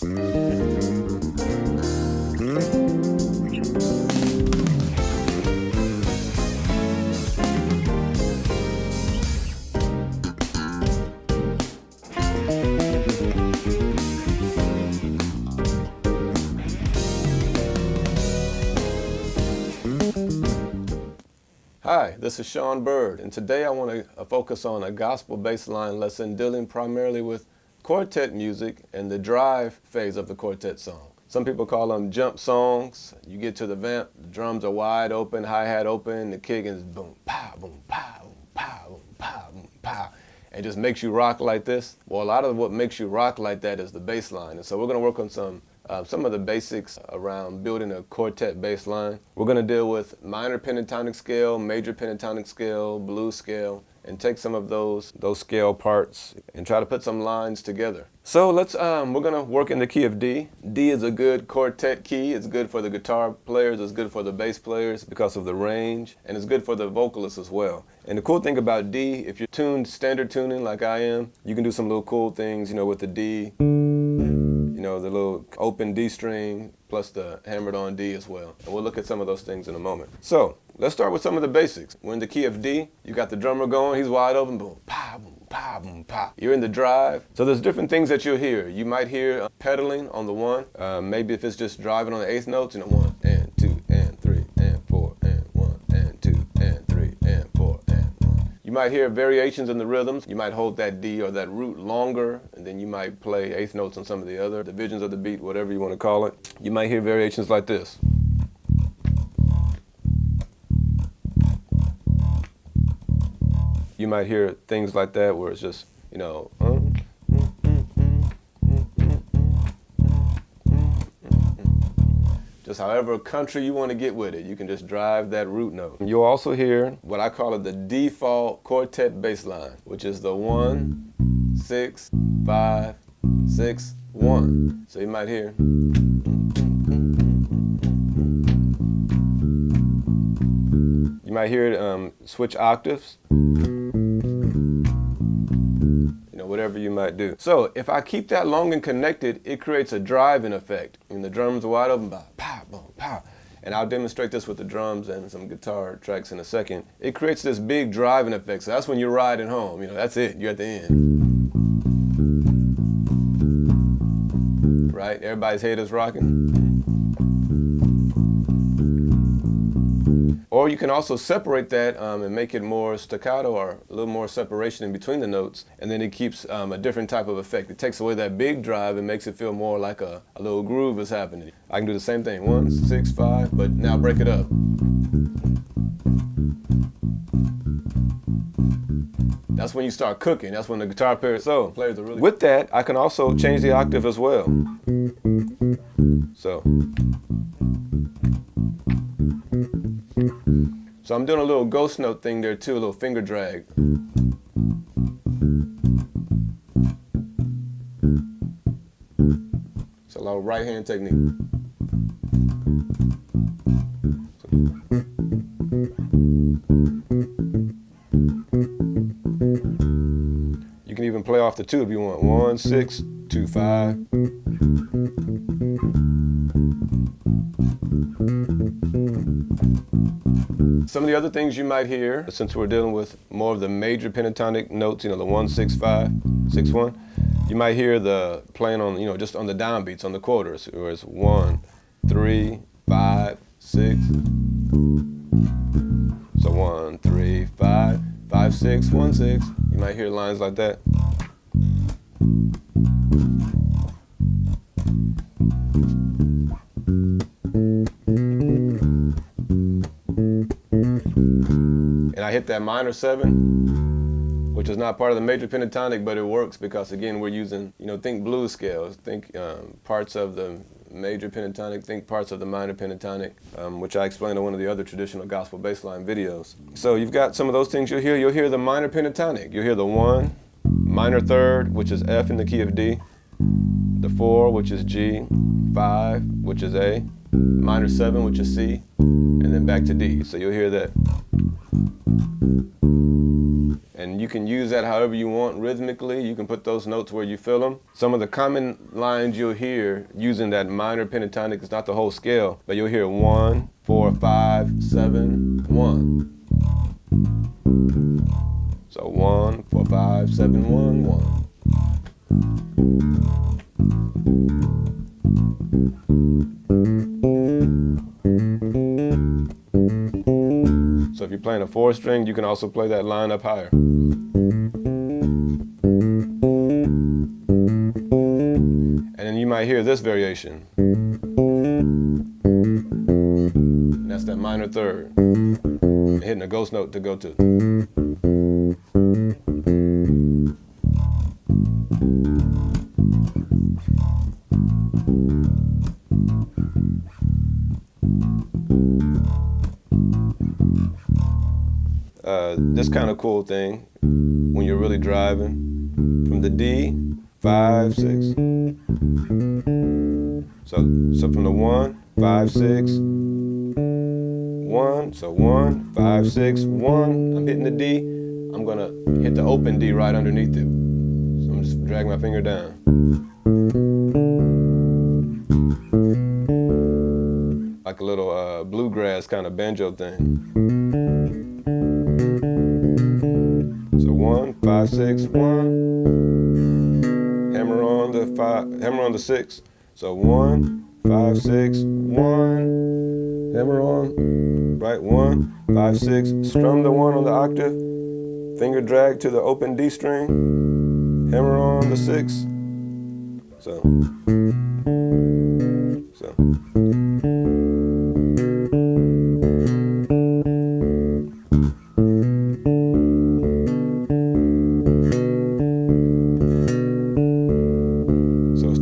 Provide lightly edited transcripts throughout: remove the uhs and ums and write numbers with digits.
Hi, this is Sean Byrd, and today I want to focus on a gospel bass line lesson dealing primarily with quartet music and the drive phase of the quartet song. Some people call them jump songs. You get to the vamp, the drums are wide open, hi-hat open, the kick is boom, pow, boom, pow, boom, pow, boom, pow, boom, pow, and just makes you rock like this. Well, a lot of what makes you rock like that is the bass line, and so we're going to work on some of the basics around building a quartet bass line. We're going to deal with minor pentatonic scale, major pentatonic scale, blues scale, and take some of those scale parts and try to put some lines together. So we're going to work in the key of D. D is a good quartet key. It's good for the guitar players, it's good for the bass players because of the range, and it's good for the vocalists as well. And the cool thing about D, if you're tuned standard tuning like I am, you can do some little cool things, with the D. The little open D string plus the hammered on D as well. And we'll look at some of those things in a moment. So let's start with some of the basics. We're in the key of D. You got the drummer going. He's wide open. Boom, pow, boom, pow, boom, pow. You're in the drive. So there's different things that you'll hear. You might hear pedaling on the one. Maybe if it's just driving on the eighth notes, 1 and 2 and 3 and 4 and 1 and 2 and 3 and 4 and 1. You might hear variations in the rhythms. You might hold that D or that root longer, and then you might play eighth notes on some of the other divisions of the beat, whatever you want to call it. You might hear variations like this. You might hear things like that where it's just, just however country you want to get with it, you can just drive that root note. You'll also hear what I call it the default quartet bass line, which is the 1, 6, 5, 6, 1. So you might hear. You might hear it switch octaves. Whatever you might do. So if I keep that long and connected, it creates a driving effect. And the drums are wide open, pow, boom, pow. And I'll demonstrate this with the drums and some guitar tracks in a second. It creates this big driving effect. So that's when you're riding home. That's it. You're at the end. Right? Everybody's head is rocking. Or you can also separate that and make it more staccato or a little more separation in between the notes, and then it keeps a different type of effect. It takes away that big drive and makes it feel more like a little groove is happening. I can do the same thing, 1, 6, 5, but now break it up. That's when you start cooking. That's when the guitar players are really. With that, I can also change the octave as well. So I'm doing a little ghost note thing there too, a little finger drag. It's a little right hand technique. You can even play off the 2 if you want. 1, 6, 2, 5. Some of the other things you might hear, since we're dealing with more of the major pentatonic notes, the 1, 6, 5, 6, 1, you might hear the playing on, just on the downbeats, on the quarters, where it's 1, 3, 5, 6. So 1, 3, 5, 5, 6, 1, 6. You might hear lines like that. And I hit that minor 7, which is not part of the major pentatonic, but it works because, again, we're using, think blues scales, think parts of the major pentatonic, think parts of the minor pentatonic, which I explained in one of the other traditional gospel bassline videos. So you've got some of those things you'll hear. You'll hear the minor pentatonic. You'll hear the 1, minor 3rd, which is F in the key of D, the 4, which is G, 5, which is A, minor 7, which is C, and then back to D. So you'll hear that. And you You can use that however you want rhythmically. You can put those notes where you feel them. Some of the common lines you'll hear using that minor pentatonic, it's not the whole scale, but you'll hear 1, 4, 5, 7, 1. So 1, 4, 5, 7, 1, 1. So if you're playing a 4-string, you can also play that line up higher. And then you might hear this variation. And that's that minor third. And hitting a ghost note to go to. This kind of cool thing when you're really driving from the D, 5, 6. So from the 1, 5, 6, 1. So 1, 5, 6, 1. I'm hitting the D. I'm gonna hit the open D right underneath it. So I'm just dragging my finger down. Like a little bluegrass kind of banjo thing. So 1, 5, 6, 1. Hammer on the 5, hammer on the 6. So 1, 5, 6, 1. Hammer on, right, 1, 5, 6. Strum the 1 on the octave. Finger drag to the open D string. Hammer on the 6. So.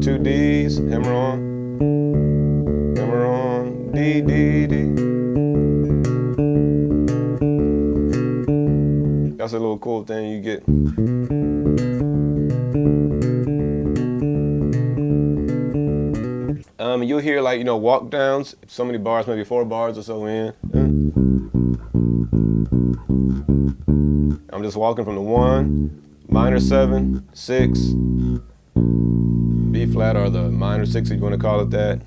Two D's, hammer on, D, D, D. That's a little cool thing you get. You'll hear like, walk downs, so many bars, maybe 4 bars or so in. I'm just walking from the 1, minor 7, 6, B flat or the minor 6 if you want to call it that,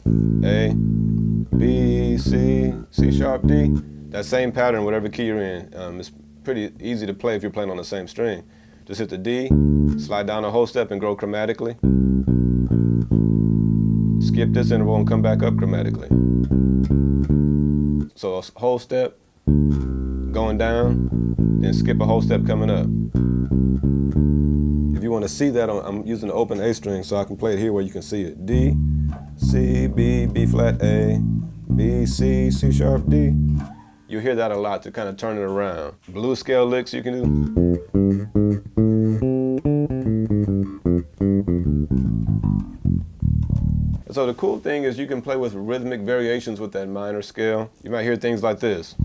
A, B, C, C sharp, D. That same pattern, whatever key you're in. It's pretty easy to play if you're playing on the same string. Just hit the D, slide down a whole step and grow chromatically. Skip this interval and come back up chromatically. So a whole step, going down, then skip a whole step coming up. If you want to see that, I'm using the open A string so I can play it here where you can see it. D, C, B, B flat, A, B, C, C sharp, D. You'll hear that a lot to kind of turn it around. Blues scale licks you can do. So the cool thing is you can play with rhythmic variations with that minor scale. You might hear things like this.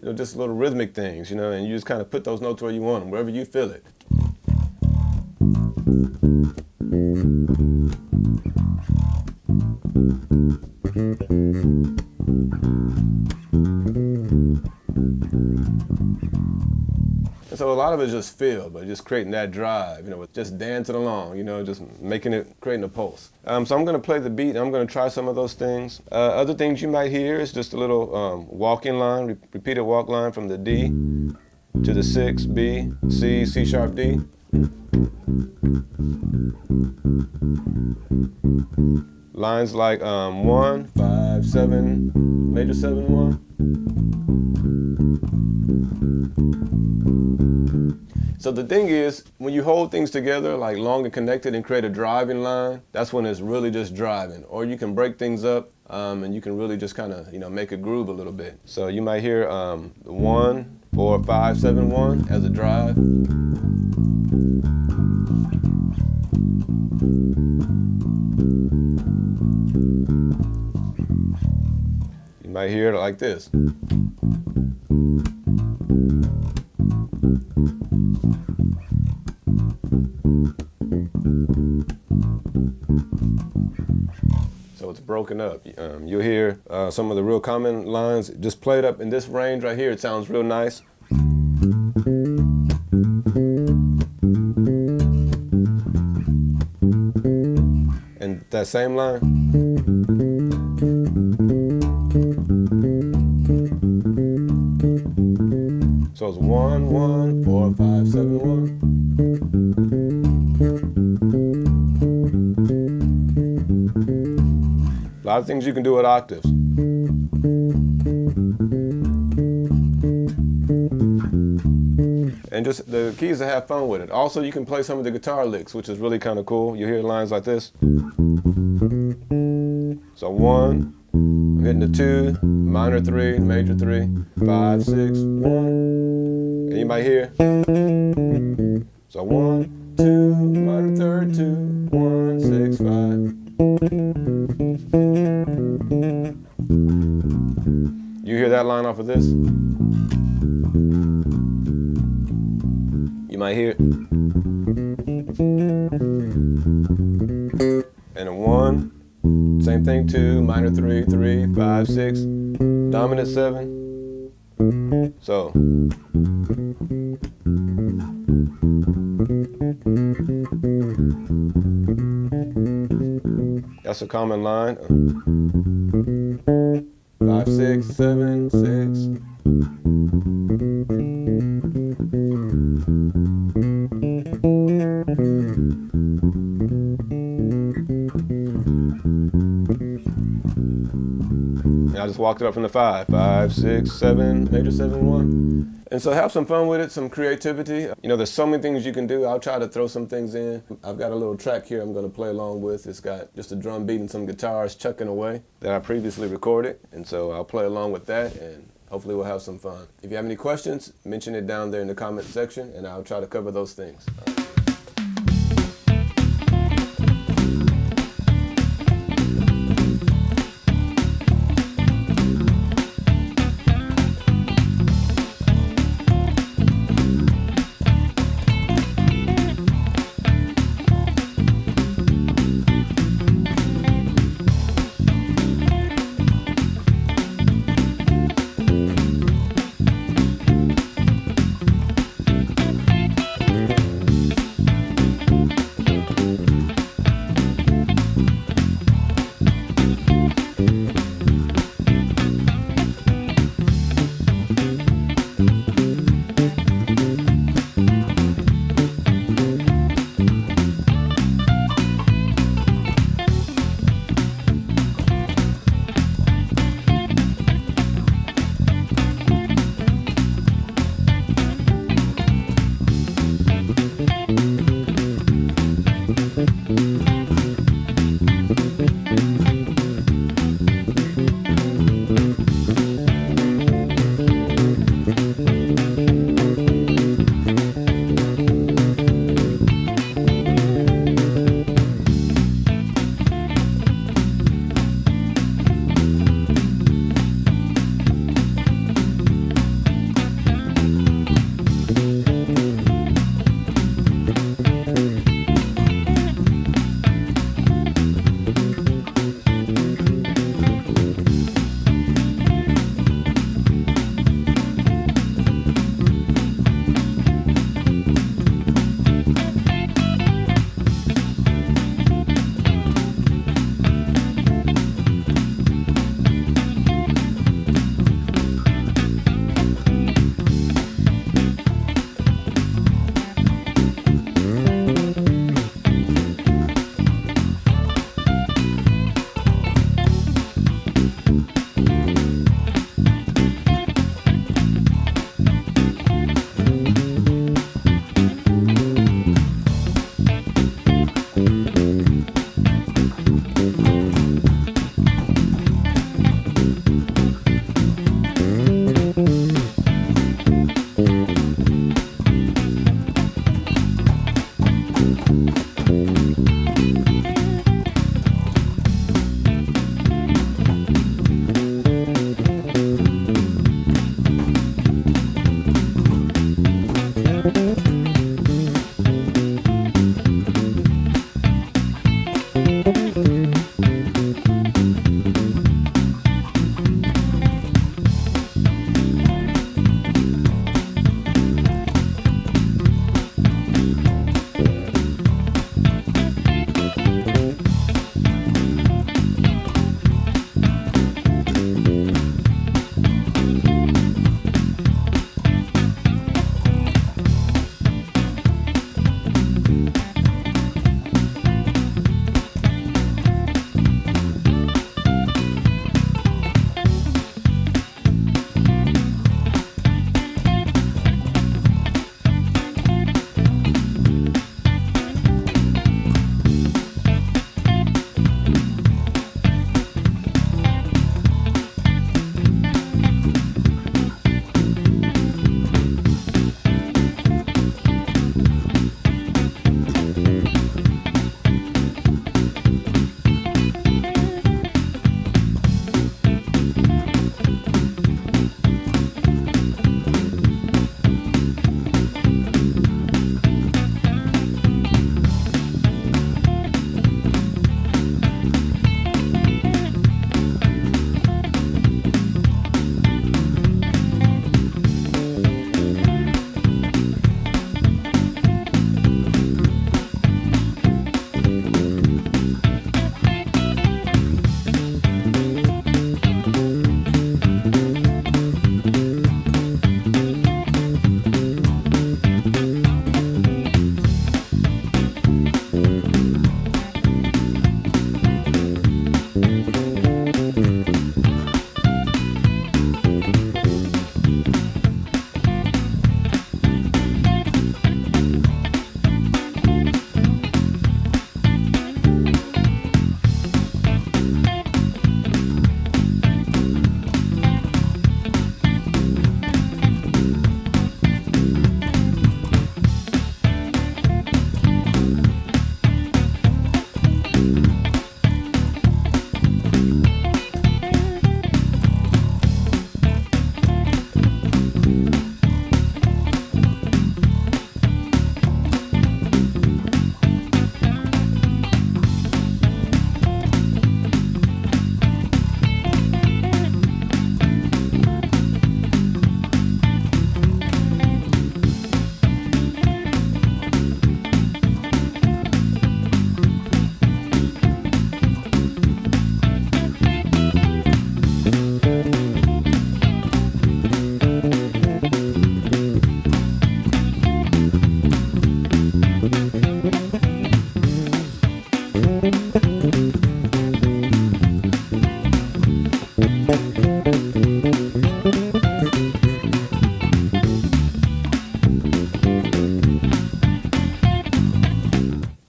And just little rhythmic things, and you just kind of put those notes where you want them, wherever you feel it. And so a lot of it is just feel, but just creating that drive, with just dancing along, just creating a pulse. So I'm going to play the beat, and I'm going to try some of those things. Other things you might hear is just a little walking line, repeated walk line from the D to the 6, B, C, C sharp, D. Lines like 1, 5, 7, major 7, 1. So the thing is, when you hold things together, like long and connected and create a driving line, that's when it's really just driving. Or you can break things up and you can really just kind of, make a groove a little bit. So you might hear 1, 4, 5, 7, 1 as a drive. might hear it like this. So it's broken up. You'll hear some of the real common lines just played up in this range right here. It sounds real nice. And that same line. So it's 1, 1, 4, 5, 7, 1. A lot of things you can do with octaves. And just the key is to have fun with it. Also, you can play some of the guitar licks, which is really kind of cool. You hear lines like this. So 1, I'm hitting the 2, minor 3, major 3, 5, 6, 1. And you might hear. So 1, 2, minor third, 2, 1, 6, 5. You hear that line off of this? You might hear it. And a 1, same thing, 2, minor 3, 3, 5, 6, dominant 7. So. That's a common line. 5, 6, 7, 6. And I just walked it up from the 5, 5, 6, 7, major 7, 1. And so have some fun with it, some creativity. You know, there's so many things you can do. I'll try to throw some things in. I've got a little track here I'm going to play along with. It's got just a drum beat and some guitars chucking away that I previously recorded. And so I'll play along with that, and hopefully we'll have some fun. If you have any questions, mention it down there in the comment section, and I'll try to cover those things.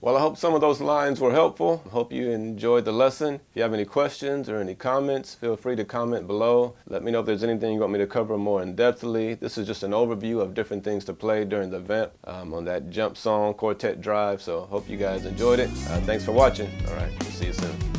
Well, I hope some of those lines were helpful. I hope you enjoyed the lesson. If you have any questions or any comments, feel free to comment below. Let me know if there's anything you want me to cover more in-depthly. This is just an overview of different things to play during the event on that jump song, Quartet Drive. So hope you guys enjoyed it. Thanks for watching. All right, we'll see you soon.